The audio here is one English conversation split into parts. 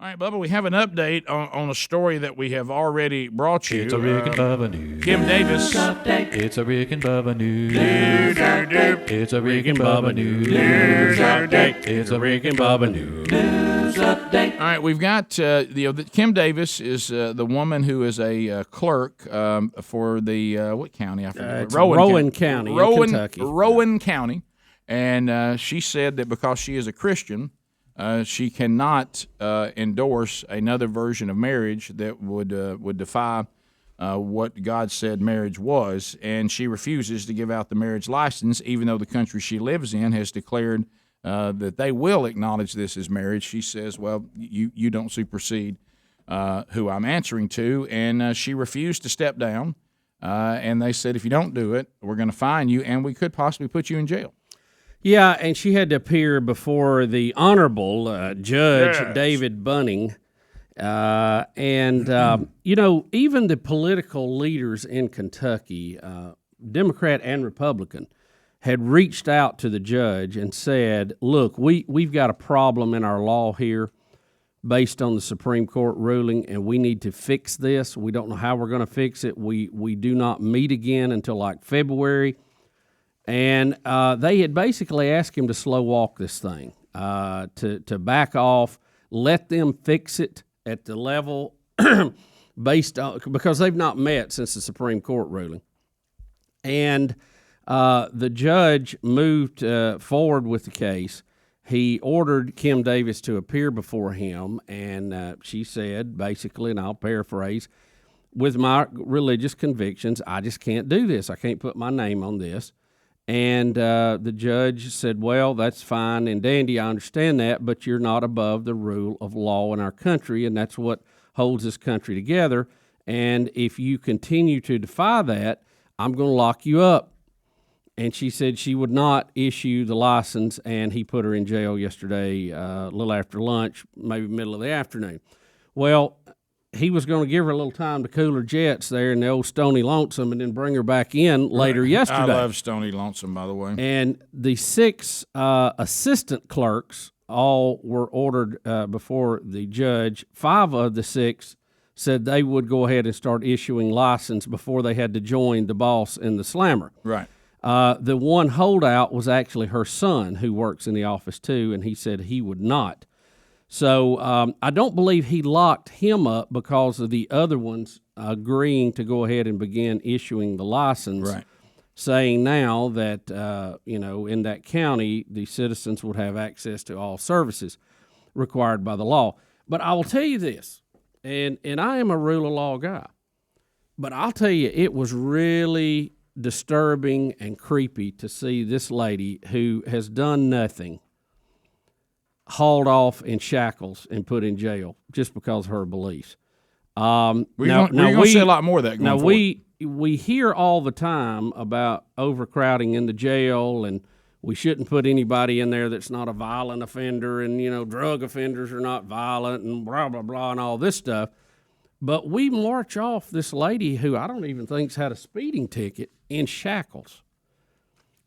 All right, Bubba, we have an update on a story that we have already brought you. It's a Rick and Bubba news. Kim Davis. It's a Rick and Bubba news. It's a Rick and Bubba news. It's a Rick and Bubba news. All right, we've got Kim Davis is the woman who is a clerk for the what county? I forget. Rowan County, in Kentucky. Rowan County, and she said that because she is a Christian, she cannot endorse another version of marriage that would defy what God said marriage was, and she refuses to give out the marriage license, even though the country she lives in has declared that they will acknowledge this as marriage. She says, well, you don't supersede who I'm answering to, and she refused to step down, and they said, if you don't do it, we're going to fine you, and we could possibly put you in jail. Yeah, and she had to appear before the Honorable Judge David Bunning. Even the political leaders in Kentucky, Democrat and Republican, had reached out to the judge and said, look, we've got a problem in our law here based on the Supreme Court ruling, and we need to fix this. We don't know how we're going to fix it. We do not meet again until like February. And they had basically asked him to slow walk this thing, to back off, let them fix it at the level based on, because they've not met since the Supreme Court ruling. And the judge moved forward with the case. He ordered Kim Davis to appear before him, and she said, basically, and I'll paraphrase, with my religious convictions, I just can't do this. I can't put my name on this. And the judge said, well, that's fine and dandy, I understand that, but you're not above the rule of law in our country, and that's what holds this country together. And if you continue to defy that, I'm going to lock you up. And she said she would not issue the license, and he put her in jail yesterday a little after lunch, maybe middle of the afternoon. Well, he was going to give her a little time to cool her jets there in the old Stony Lonesome and then bring her back in later yesterday. I love Stony Lonesome, by the way. And the 6 assistant clerks all were ordered before the judge. 5 of the 6 said they would go ahead and start issuing license before they had to join the boss in the slammer. Right. The one holdout was actually her son, who works in the office too, and he said he would not. So I don't believe he locked him up because of the other ones agreeing to go ahead and begin issuing the license, right, saying now that, in that county, the citizens would have access to all services required by the law. But I will tell you this, and I am a rule of law guy, but I'll tell you, it was really disturbing and creepy to see this lady who has done nothing hauled off in shackles and put in jail just because of her beliefs. We're going to see a lot more of that going forward. We hear all the time about overcrowding in the jail, and we shouldn't put anybody in there that's not a violent offender, and, drug offenders are not violent, and blah, blah, blah, and all this stuff. But we march off this lady who I don't even think's had a speeding ticket in shackles.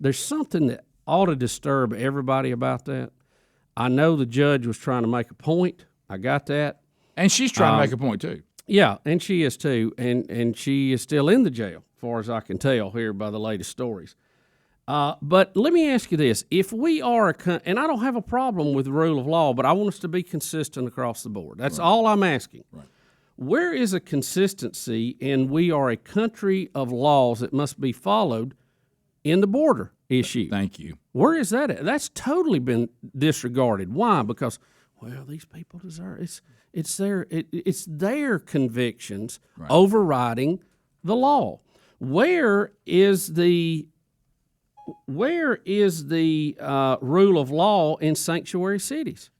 There's something that ought to disturb everybody about that. I know the judge was trying to make a point. I got that. And she's trying to make a point, too. Yeah, and she is, too. And she is still in the jail, as far as I can tell here by the latest stories. But let me ask you this. If we are and I don't have a problem with the rule of law, but I want us to be consistent across the board. That's all I'm asking. Right. Where is a consistency in we are a country of laws that must be followed in the border issue? Thank you. Where is that at? That's totally been disregarded. Why? Because, well, these people deserve it's their convictions overriding the law. Where is the rule of law in sanctuary cities?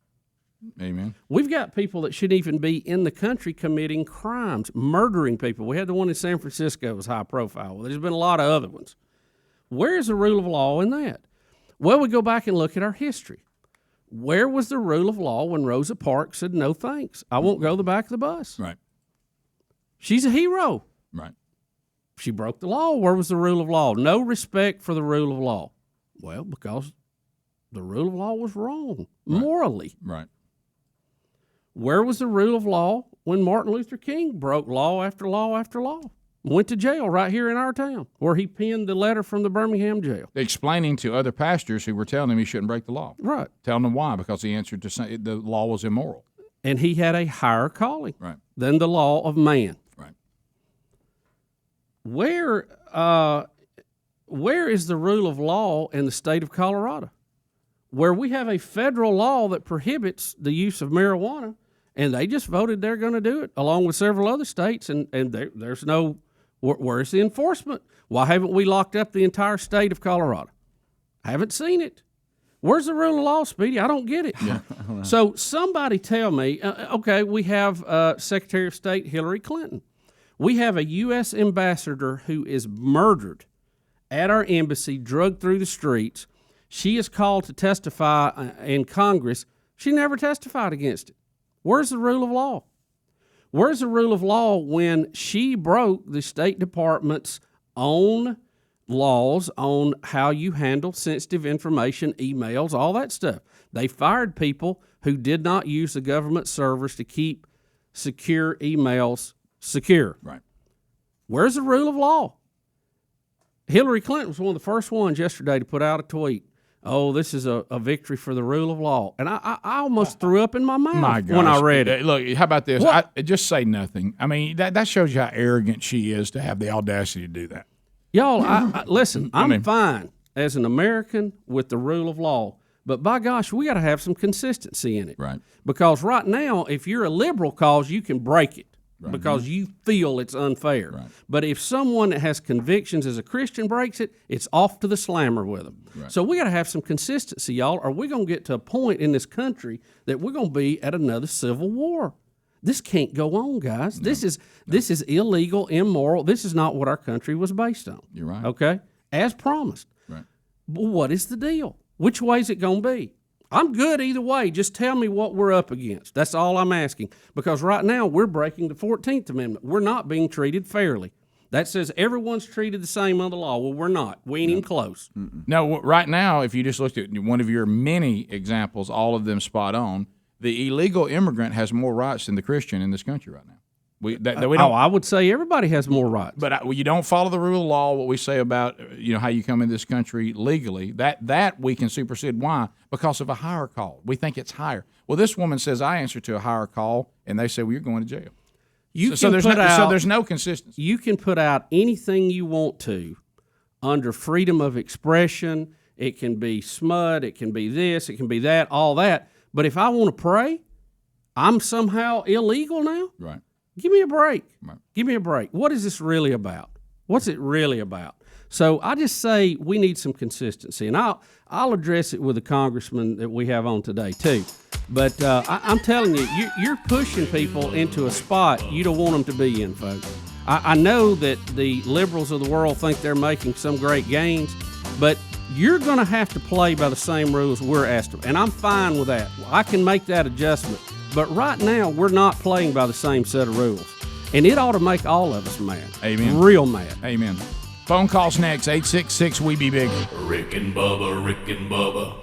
Amen. We've got people that shouldn't even be in the country committing crimes, murdering people. We had the one in San Francisco that was high profile. Well, there's been a lot of other ones. Where is the rule of law in that? Well, we go back and look at our history. Where was the rule of law when Rosa Parks said, no thanks, I won't go the back of the bus? Right. She's a hero. Right. She broke the law. Where was the rule of law? No respect for the rule of law. Well, because the rule of law was wrong morally. Right. Where was the rule of law when Martin Luther King broke law after law after law? Went to jail right here in our town, where he penned the letter from the Birmingham jail. Explaining to other pastors who were telling him he shouldn't break the law. Right. Telling them why, because he answered to say the law was immoral. And he had a higher calling Right. than the law of man. Right. Where is the rule of law in the state of Colorado, where we have a federal law that prohibits the use of marijuana, and they just voted they're going to do it, along with several other states, and there's no... Where's the enforcement? Why haven't we locked up the entire state of Colorado? I haven't seen it. Where's the rule of law, Speedy? I don't get it. Yeah. So somebody tell me, okay, we have Secretary of State Hillary Clinton. We have a U.S. ambassador who is murdered at our embassy, drugged through the streets. She is called to testify in Congress. She never testified against it. Where's the rule of law? Where's the rule of law when she broke the State Department's own laws on how you handle sensitive information, emails, all that stuff? They fired people who did not use the government servers to keep secure emails secure. Right. Where's the rule of law? Hillary Clinton was one of the first ones yesterday to put out a tweet. Oh, this is a victory for the rule of law. And I almost threw up in my mouth when I read it. Look, how about this? Just say nothing. I mean, that shows you how arrogant she is to have the audacity to do that. Y'all, listen, I'm fine as an American with the rule of law, but by gosh, we got to have some consistency in it. Right. Because right now, if you're a liberal cause, you can break it. Right. Because you feel it's unfair. Right. But if someone that has convictions as a Christian breaks it, it's off to the slammer with them. Right. So we got to have some consistency, y'all, or we're going to get to a point in this country that we're going to be at another civil war. This can't go on, guys. No. This is illegal, immoral. This is not what our country was based on. You're right. Okay? As promised. Right. But what is the deal? Which way is it going to be? I'm good either way. Just tell me what we're up against. That's all I'm asking. Because right now we're breaking the 14th Amendment. We're not being treated fairly. That says everyone's treated the same under the law. Well, we're not. We ain't even close. No, right now, if you just looked at one of your many examples, all of them spot on, the illegal immigrant has more rights than the Christian in this country right now. We don't. I would say everybody has more rights. But you don't follow the rule of law, what we say about how you come in this country legally, that we can supersede. Why? Because of a higher call. We think it's higher. Well, this woman says, I answer to a higher call, and they say, well, you're going to jail. So there's no consistency. You can put out anything you want to under freedom of expression. It can be smut. It can be this. It can be that, all that. But if I want to pray, I'm somehow illegal now? Right. Give me a break. Right. Give me a break. What is this really about? What's it really about? So I just say we need some consistency, and I'll address it with the congressman that we have on today too. But I'm telling you, you're pushing people into a spot you don't want them to be in, folks. I know that the liberals of the world think they're making some great gains, but you're going to have to play by the same rules we're asked to, and I'm fine with that. I can make that adjustment. But right now, we're not playing by the same set of rules. And it ought to make all of us mad. Amen. Real mad. Amen. Phone calls next, 866-WE-BE-BIG. Rick and Bubba, Rick and Bubba.